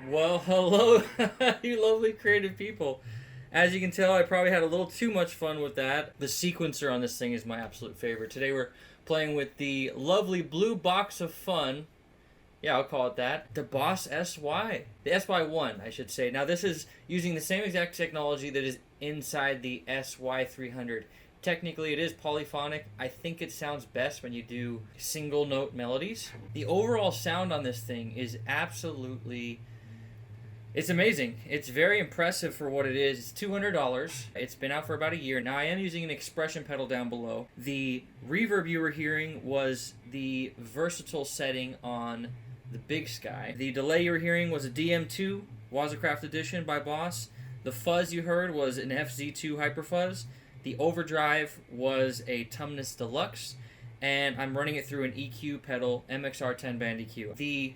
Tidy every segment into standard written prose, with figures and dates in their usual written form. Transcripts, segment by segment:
Well, hello, you lovely creative people. As you can tell, I probably had a little too much fun with that. The sequencer on this thing is my absolute favorite. Today we're playing with the lovely blue box of fun. Yeah, I'll call it that. The Boss SY. The SY-1, I should say. Now, this is using the same exact technology that is inside the SY-300. Technically, it is polyphonic. I think it sounds best when you do single note melodies. The overall sound on this thing is absolutely... It's amazing. It's very impressive for what it is. It's $200. It's been out for about a year. Now, I am using an expression pedal down below. The reverb you were hearing was the versatile setting on the Big Sky. The delay you were hearing was a DM2 Wazacraft Edition by Boss. The fuzz you heard was an FZ-2 Hyper Fuzz. The overdrive was a Tumnus deluxe. And I'm running it through an EQ pedal, MXR 10 band EQ. The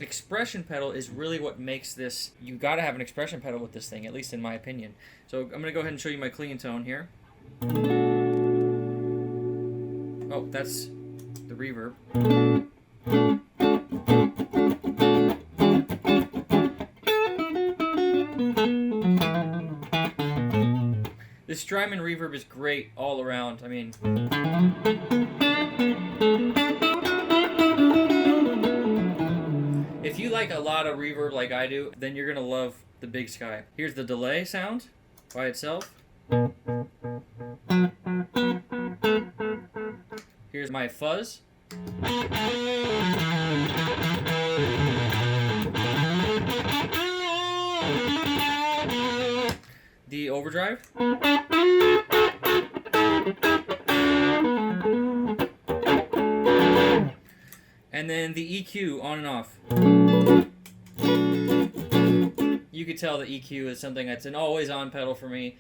expression pedal is really what makes this. You gotta have an expression pedal with this thing, at least in my opinion. So I'm gonna go ahead and show you my clean tone here. Oh, that's the reverb. This Strymon reverb is great all around. I mean, if you like a lot of reverb like I do, then you're gonna love the Big Sky. Here's the delay sound by itself. Here's my fuzz. The overdrive. And then the EQ on and off. You could tell the EQ is something that's an always on pedal for me.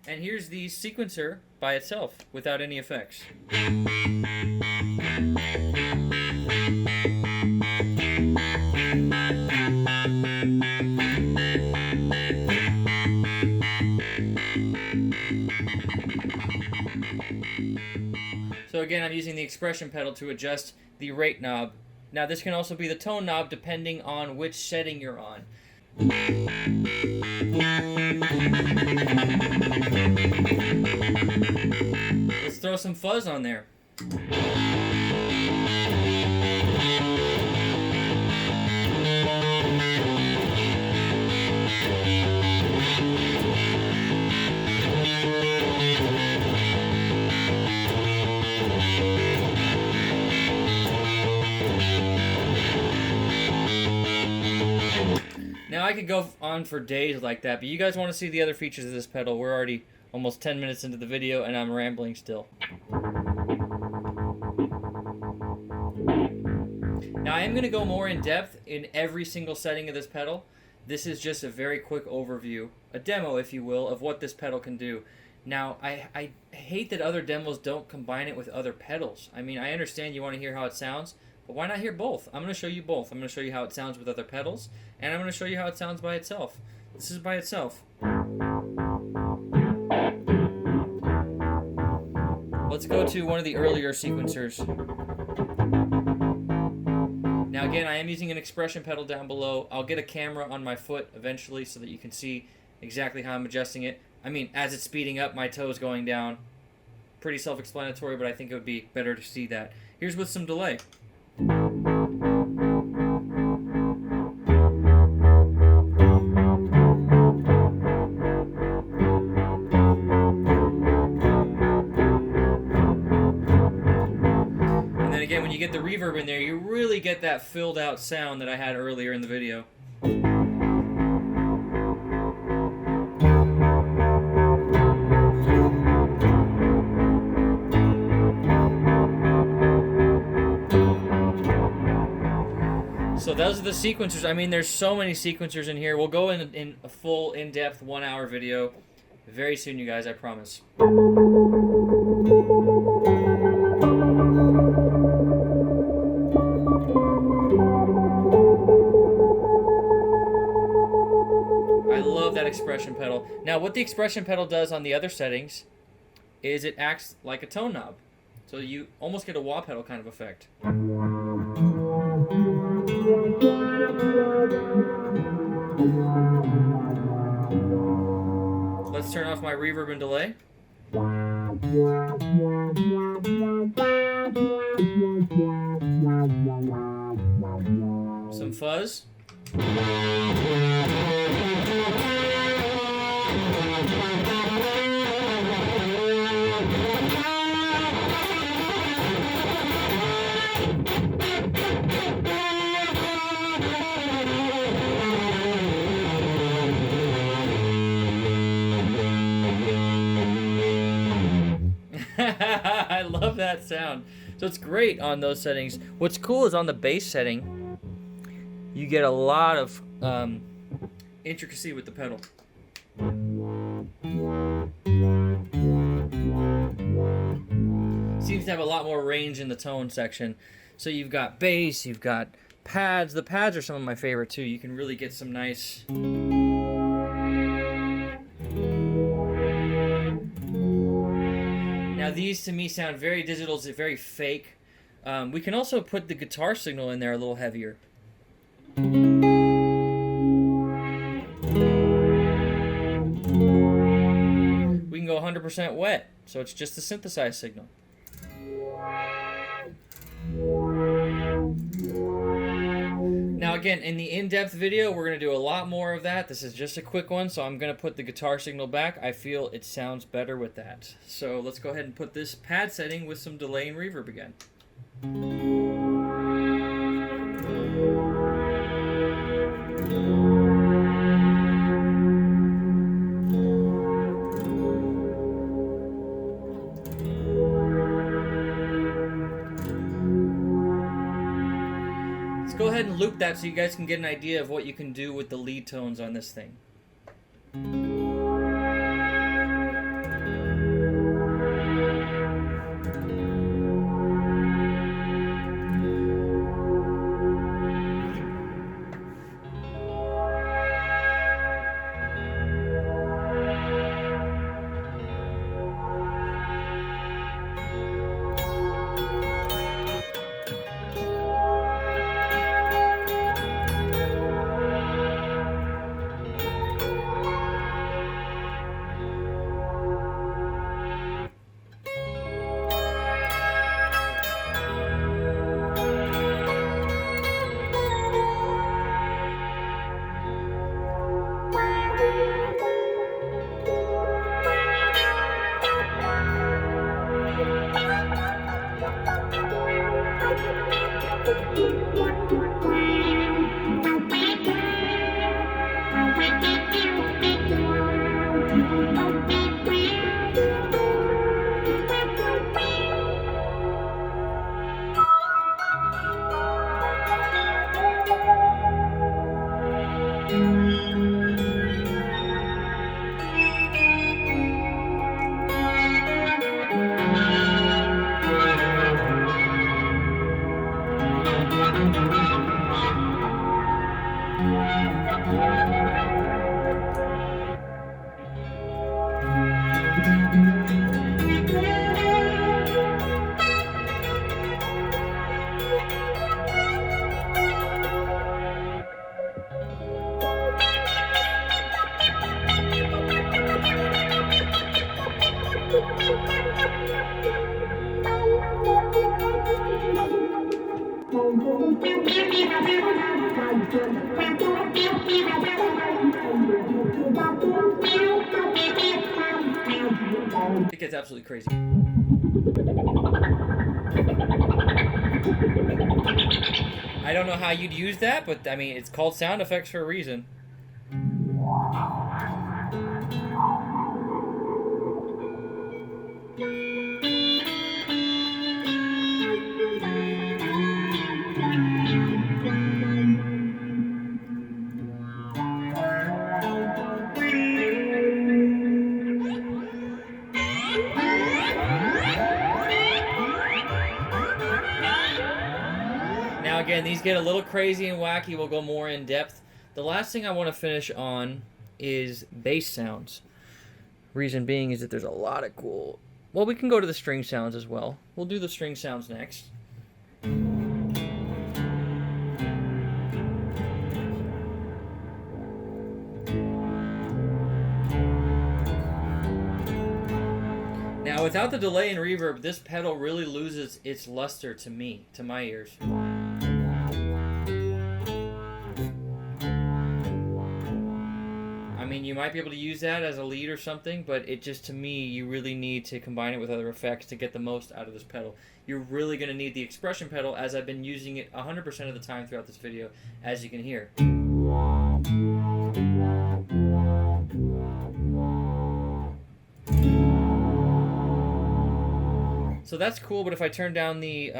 And here's the sequencer by itself without any effects. So again, I'm using the expression pedal to adjust the rate knob. Now this can also be the tone knob depending on which setting you're on. Let's throw some fuzz on there. Now I could go on for days like that, but you guys want to see the other features of this pedal. We're already almost 10 minutes into the video and I'm rambling still. Now I am going to go more in depth in every single setting of this pedal. This is just a very quick overview, a demo if you will, of what this pedal can do. Now I hate that other demos don't combine it with other pedals. I mean, I understand you want to hear how it sounds, but why not hear both? I'm going to show you both. I'm going to show you how it sounds with other pedals, and I'm going to show you how it sounds by itself. This is by itself. Let's go to one of the earlier sequencers. Now again, I am using an expression pedal down below. I'll get a camera on my foot eventually so that you can see exactly how I'm adjusting it. I mean, as it's speeding up, my toe's going down. Pretty self-explanatory, but I think it would be better to see that. Here's with some delay. Again, when you get the reverb in there, you really get that filled out sound that I had earlier in the video. So those are the sequencers. I mean, there's so many sequencers in here. We'll go in a full, in-depth 1-hour video very soon, you guys, I promise. I love that expression pedal. Now, what the expression pedal does on the other settings is it acts like a tone knob. So you almost get a wah pedal kind of effect. Let's turn off my reverb and delay. Some fuzz. I love that sound. So it's great on those settings. What's cool is on the bass setting, you get a lot of intricacy with the pedal. Seems to have a lot more range in the tone section. So you've got bass, you've got pads. The pads are some of my favorite too. You can really get some nice... Now these to me sound very digital, it's very fake. We can also put the guitar signal in there a little heavier. We can go 100% wet, so it's just the synthesized signal. Now again, in the in-depth video, we're going to do a lot more of that. This is just a quick one, so I'm going to put the guitar signal back. I feel it sounds better with that. So let's go ahead and put this pad setting with some delay and reverb again. Let's go ahead and loop that so you guys can get an idea of what you can do with the lead tones on this thing. It gets absolutely crazy. I don't know how you'd use that, but I mean, it's called sound effects for a reason. Now again, these get a little crazy and wacky. We'll go more in depth. The last thing I want to finish on is bass sounds. Reason being is that there's a lot of cool... Well, we can go to the string sounds as well. We'll do the string sounds next. Now, without the delay and reverb, this pedal really loses its luster to me, to my ears. I mean, you might be able to use that as a lead or something, but it just, to me, you really need to combine it with other effects to get the most out of this pedal. You're really going to need the expression pedal, as I've been using it 100% of the time throughout this video, as you can hear. So that's cool, but if I turn down the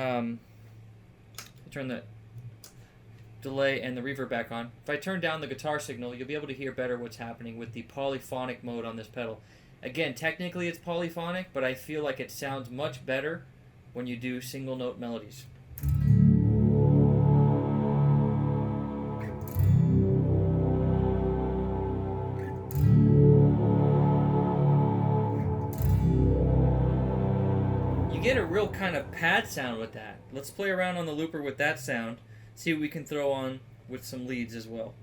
delay and the reverb back on, if I turn down the guitar signal, you'll be able to hear better what's happening with the polyphonic mode on this pedal. Again, technically it's polyphonic, but I feel like it sounds much better when you do single note melodies. Get a real kind of pad sound with that. Let's play around on the looper with that sound, see what we can throw on with some leads as well.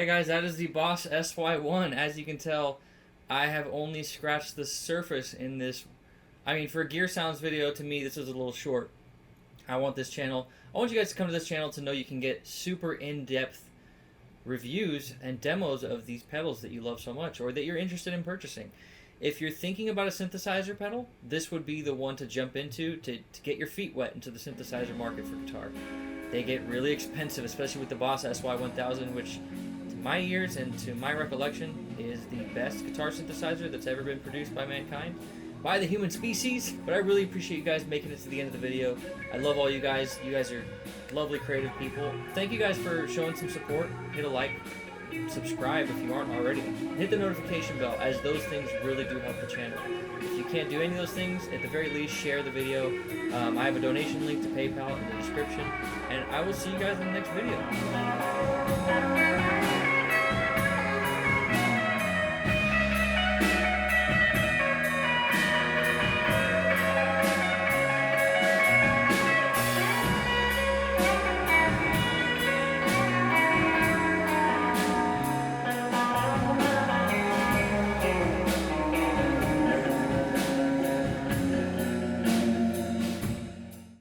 guys, that is the Boss SY-1. As you can tell, I have only scratched the surface in this. I mean, for a Gear Sounds video, to me, this was a little short. I want you guys to come to this channel to know you can get super in-depth reviews and demos of these pedals that you love so much or that you're interested in purchasing. If you're thinking about a synthesizer pedal, this would be the one to jump into to get your feet wet into the synthesizer market for guitar. They get really expensive, especially with the Boss SY-1000, which to my ears and to my recollection is the best guitar synthesizer that's ever been produced by mankind, by the human species. But I really appreciate you guys making it to the end of the video. I love all you guys. You guys are lovely, creative people. Thank you guys for showing some support. Hit a like, subscribe if you aren't already. Hit the notification bell, as those things really do help the channel. If you can't do any of those things, at the very least, share the video. I have a donation link to PayPal in the description. And I will see you guys in the next video.